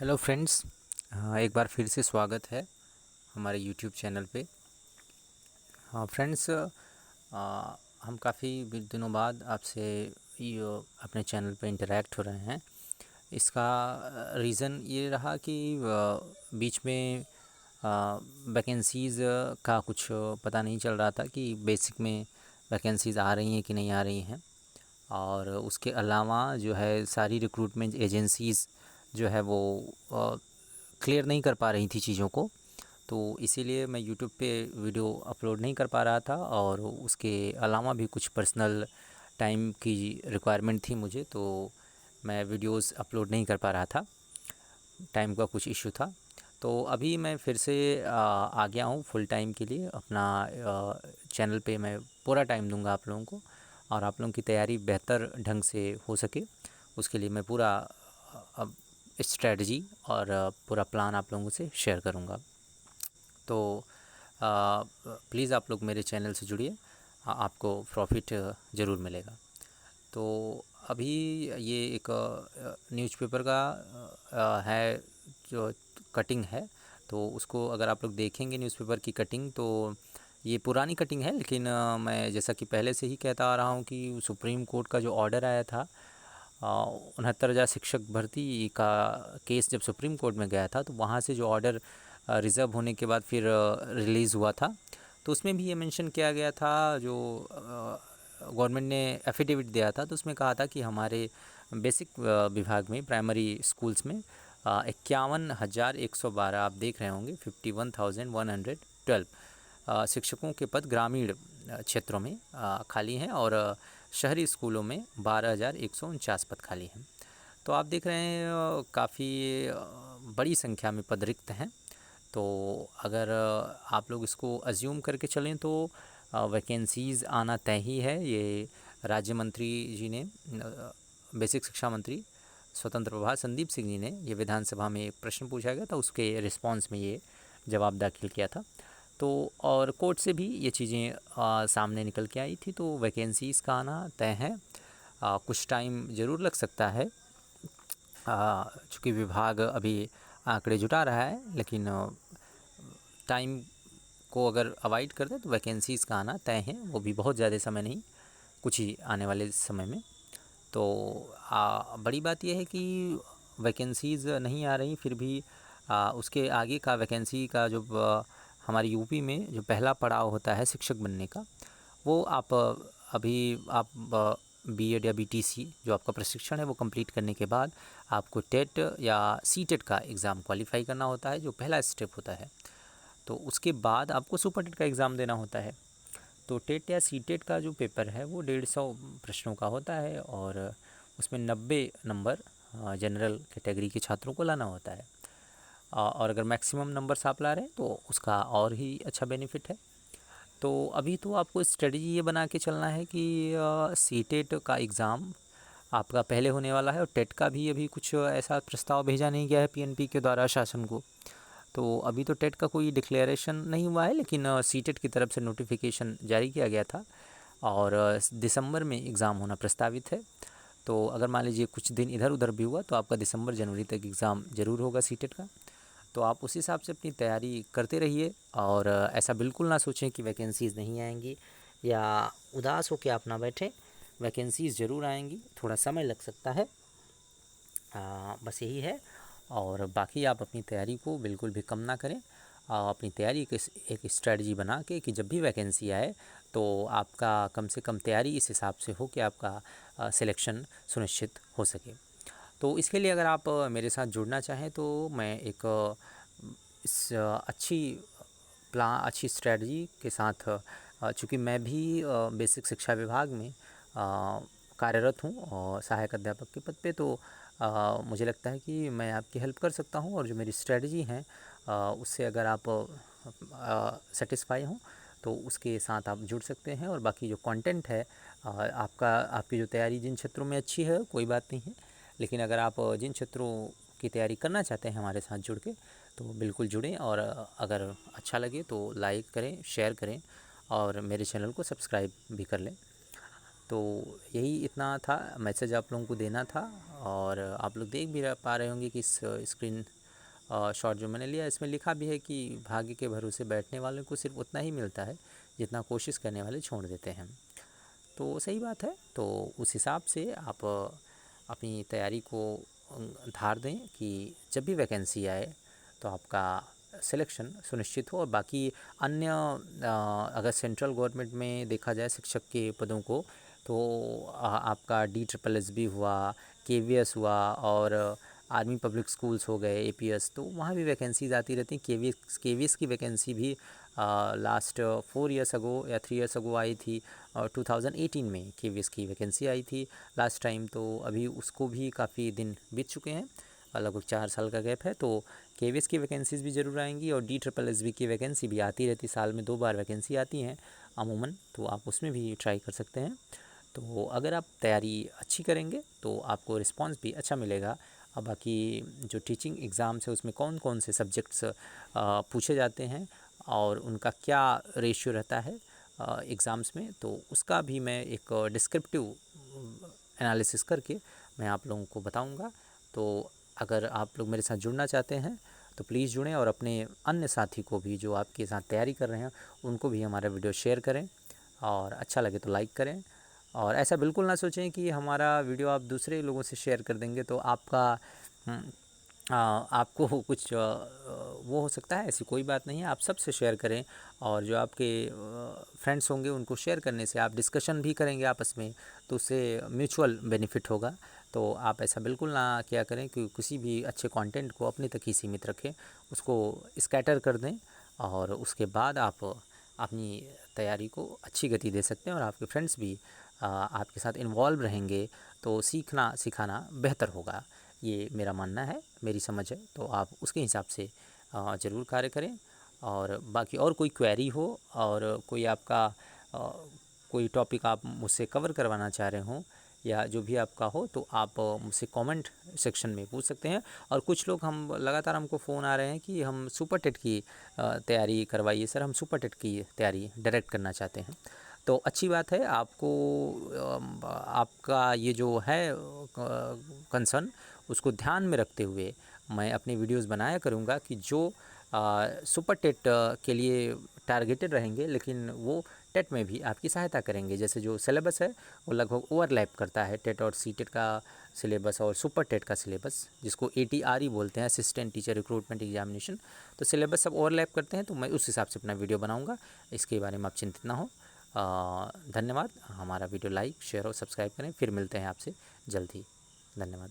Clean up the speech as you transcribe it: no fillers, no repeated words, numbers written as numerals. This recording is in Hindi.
हेलो फ्रेंड्स, एक बार फिर से स्वागत है हमारे यूट्यूब चैनल पे। हाँ फ्रेंड्स, हम काफ़ी दिनों बाद आपसे अपने चैनल पे इंटरेक्ट हो रहे हैं। इसका रीज़न ये रहा कि बीच में वैकेंसीज़ का कुछ पता नहीं चल रहा था कि बेसिक में वैकेंसीज़ आ रही हैं कि नहीं आ रही हैं, और उसके अलावा जो है सारी रिक्रूटमेंट एजेंसीज़ जो है वो क्लियर नहीं कर पा रही थी चीज़ों को। तो इसीलिए मैं यूट्यूब पे वीडियो अपलोड नहीं कर पा रहा था, और उसके अलावा भी कुछ पर्सनल टाइम की रिक्वायरमेंट थी मुझे, तो मैं वीडियोस अपलोड नहीं कर पा रहा था, टाइम का कुछ इशू था। तो अभी मैं फिर से आ गया हूँ फुल टाइम के लिए। अपना चैनल पे मैं पूरा टाइम दूंगा आप लोगों को, और आप लोगों की तैयारी बेहतर ढंग से हो सके उसके लिए मैं पूरा स्ट्रेटजी और पूरा प्लान आप लोगों से शेयर करूँगा। तो प्लीज़ आप लोग मेरे चैनल से जुड़िए, आपको प्रॉफिट ज़रूर मिलेगा। तो अभी ये एक न्यूज़पेपर का है जो कटिंग है, तो उसको अगर आप लोग देखेंगे न्यूज़पेपर की कटिंग, तो ये पुरानी कटिंग है, लेकिन मैं जैसा कि पहले से ही कहता आ रहा हूँ कि सुप्रीम कोर्ट का जो ऑर्डर आया था 69,000 शिक्षक भर्ती का केस जब सुप्रीम कोर्ट में गया था, तो वहाँ से जो ऑर्डर रिज़र्व होने के बाद फिर रिलीज़ हुआ था, तो उसमें भी ये मेंशन किया गया था, जो गवर्नमेंट ने एफिडेविट दिया था, तो उसमें कहा था कि हमारे बेसिक विभाग में प्राइमरी स्कूल्स में 51,112, आप देख रहे होंगे 51,112 शिक्षकों के पद ग्रामीण क्षेत्रों में खाली हैं, और शहरी स्कूलों में 12,149 पद खाली हैं। तो आप देख रहे हैं काफ़ी बड़ी संख्या में पद रिक्त हैं। तो अगर आप लोग इसको अज्यूम करके चलें तो वैकेंसीज़ आना तय ही है। ये राज्य मंत्री जी ने, बेसिक शिक्षा मंत्री स्वतंत्र प्रभार संदीप सिंह जी ने, ये विधानसभा में एक प्रश्न पूछा गया था, उसके रिस्पांस में ये जवाब दाखिल किया था। तो और कोर्ट से भी ये चीज़ें सामने निकल के आई थी, तो वैकेंसीज़ का आना तय है। कुछ टाइम ज़रूर लग सकता है, चूँकि विभाग अभी आंकड़े जुटा रहा है, लेकिन टाइम को अगर अवॉइड कर दें तो वैकेंसीज़ का आना तय है, वो भी बहुत ज़्यादा समय नहीं, कुछ ही आने वाले समय में। तो बड़ी बात यह है कि वैकेंसीज़ नहीं आ रही, फिर भी उसके आगे का वैकेंसी का जो हमारी यूपी में जो पहला पड़ाव होता है शिक्षक बनने का, वो आप बीएड या बीटीसी जो आपका प्रशिक्षण है वो कंप्लीट करने के बाद आपको टेट या सीटेट का एग्ज़ाम क्वालिफाई करना होता है, जो पहला स्टेप होता है। तो उसके बाद आपको सुपर टेट का एग्ज़ाम देना होता है। तो टेट या सीटेट का जो पेपर है वो 150 प्रश्नों का होता है, और उसमें 90 नंबर जनरल कैटेगरी के छात्रों को लाना होता है। और अगर मैक्सिमम नंबर्स आप ला रहे हैं तो उसका और ही अच्छा बेनिफिट है। तो अभी तो आपको स्ट्रेटजी ये बना के चलना है कि सीटेट का एग्ज़ाम आपका पहले होने वाला है, और टेट का भी अभी कुछ ऐसा प्रस्ताव भेजा नहीं गया है पीएनपी के द्वारा शासन को। तो अभी तो टेट का कोई डिक्लेरेशन नहीं हुआ है, लेकिन सीटेट की तरफ से नोटिफिकेशन जारी किया गया था, और दिसंबर में एग्ज़ाम होना प्रस्तावित है। तो अगर मान लीजिए कुछ दिन इधर उधर भी हुआ तो आपका दिसंबर जनवरी तक एग्ज़ाम ज़रूर होगा सीटेट का। तो आप उस हिसाब से अपनी तैयारी करते रहिए, और ऐसा बिल्कुल ना सोचें कि वैकेंसीज़ नहीं आएंगी, या उदास हो के आप ना बैठें। वैकेंसीज़ ज़रूर आएंगी, थोड़ा समय लग सकता है, बस यही है। और बाकी आप अपनी तैयारी को बिल्कुल भी कम ना करें। अपनी तैयारी की एक स्ट्रेटजी बना के कि जब भी वैकेंसी आए तो आपका कम से कम तैयारी इस हिसाब से हो कि आपका सिलेक्शन सुनिश्चित हो सके। तो इसके लिए अगर आप मेरे साथ जुड़ना चाहें तो मैं एक अच्छी स्ट्रेटजी के साथ, चूँकि मैं भी बेसिक शिक्षा विभाग में कार्यरत हूँ और सहायक अध्यापक के पद पे, तो मुझे लगता है कि मैं आपकी हेल्प कर सकता हूँ, और जो मेरी स्ट्रेटजी हैं उससे अगर आप सेटिस्फाई हों तो उसके साथ आप जुड़ सकते हैं। और बाकी जो कंटेंट है, आपकी जो तैयारी जिन क्षेत्रों में अच्छी है कोई बात नहीं है, लेकिन अगर आप जिन क्षेत्रों की तैयारी करना चाहते हैं हमारे साथ जुड़ के, तो बिल्कुल जुड़ें, और अगर अच्छा लगे तो लाइक करें, शेयर करें, और मेरे चैनल को सब्सक्राइब भी कर लें। तो यही इतना था मैसेज आप लोगों को देना था, और आप लोग देख भी पा रहे होंगे कि इस स्क्रीन शॉट जो मैंने लिया इसमें लिखा भी है कि भाग्य के भरोसे बैठने वालों को सिर्फ उतना ही मिलता है जितना कोशिश करने वाले छोड़ देते हैं। तो सही बात है। तो उस हिसाब से आप अपनी तैयारी को धार दें कि जब भी वैकेंसी आए तो आपका सिलेक्शन सुनिश्चित हो। और बाकी अन्य अगर सेंट्रल गवर्नमेंट में देखा जाए शिक्षक के पदों को, तो आपका DSSS हुआ, KVS हुआ, और आर्मी पब्लिक स्कूल्स हो गए, APS, तो वहाँ भी वैकेंसीज़ आती रहती हैं। KVS की वैकेंसी भी लास्ट 4 ईयर्स अगो या 3 ईयर्स अगो आई थी, और 2018 में KVS की वैकेंसी आई थी लास्ट टाइम। तो अभी उसको भी काफ़ी दिन बीत चुके हैं, लगभग 4 साल का गैप है। तो KVS की वैकेंसीज़ भी ज़रूर आएंगी, और DSSS की वैकेंसी भी आती रहती, साल में 2 बार वैकेंसी आती हैं अमूमन, तो आप उसमें भी ट्राई कर सकते हैं। तो अगर आप तैयारी अच्छी करेंगे तो आपको रिस्पांस भी अच्छा मिलेगा। अब बाकी जो टीचिंग एग्ज़ाम्स है उसमें कौन कौन से सब्जेक्ट्स पूछे जाते हैं और उनका क्या रेशियो रहता है एग्ज़ाम्स में, तो उसका भी मैं एक डिस्क्रिप्टिव एनालिसिस करके मैं आप लोगों को बताऊंगा। तो अगर आप लोग मेरे साथ जुड़ना चाहते हैं तो प्लीज़ जुड़ें, और अपने अन्य साथी को भी जो आपके साथ तैयारी कर रहे हैं उनको भी हमारा वीडियो शेयर करें, और अच्छा लगे तो लाइक करें। और ऐसा बिल्कुल ना सोचें कि हमारा वीडियो आप दूसरे लोगों से शेयर कर देंगे तो आपका आपको कुछ वो हो सकता है। ऐसी कोई बात नहीं है, आप सबसे शेयर करें, और जो आपके फ्रेंड्स होंगे उनको शेयर करने से आप डिस्कशन भी करेंगे आपस में, तो उससे म्यूचुअल बेनिफिट होगा। तो आप ऐसा बिल्कुल ना क्या करें कि किसी भी अच्छे कंटेंट को अपने तक ही सीमित रखें, उसको स्कैटर कर दें, और उसके बाद आप अपनी तैयारी को अच्छी गति दे सकते हैं, और आपके फ्रेंड्स भी आपके साथ इन्वॉल्व रहेंगे, तो सीखना सिखाना बेहतर होगा। ये मेरा मानना है, मेरी समझ है। तो आप उसके हिसाब से ज़रूर कार्य करें। और बाकी और कोई क्वेरी हो, और कोई आपका कोई टॉपिक आप मुझसे कवर करवाना चाह रहे हों, या जो भी आपका हो, तो आप मुझसे कमेंट सेक्शन में पूछ सकते हैं। और कुछ लोग लगातार हमको फ़ोन आ रहे हैं कि हम सुपर टेट की तैयारी करवाइए सर, हम सुपर टेट की तैयारी डायरेक्ट करना चाहते हैं। तो अच्छी बात है, आपको आपका ये जो है कंसर्न, उसको ध्यान में रखते हुए मैं अपनी वीडियोस बनाया करूँगा कि जो सुपर टेट के लिए टारगेटेड रहेंगे, लेकिन वो टेट में भी आपकी सहायता करेंगे। जैसे जो सिलेबस है वो लगभग ओवरलैप करता है, टेट और CTET का सिलेबस और सुपर टेट का सिलेबस, जिसको ATRE बोलते हैं, असिस्टेंट टीचर रिक्रूटमेंट एग्जामिनेशन। तो सिलेबस सब ओवरलैप करते हैं, तो मैं उस हिसाब से अपना वीडियो बनाऊँगा। इसके बारे में आप चिंतित ना हो। धन्यवाद। हमारा वीडियो लाइक, शेयर और सब्सक्राइब करें। फिर मिलते हैं आपसे जल्द ही। धन्यवाद।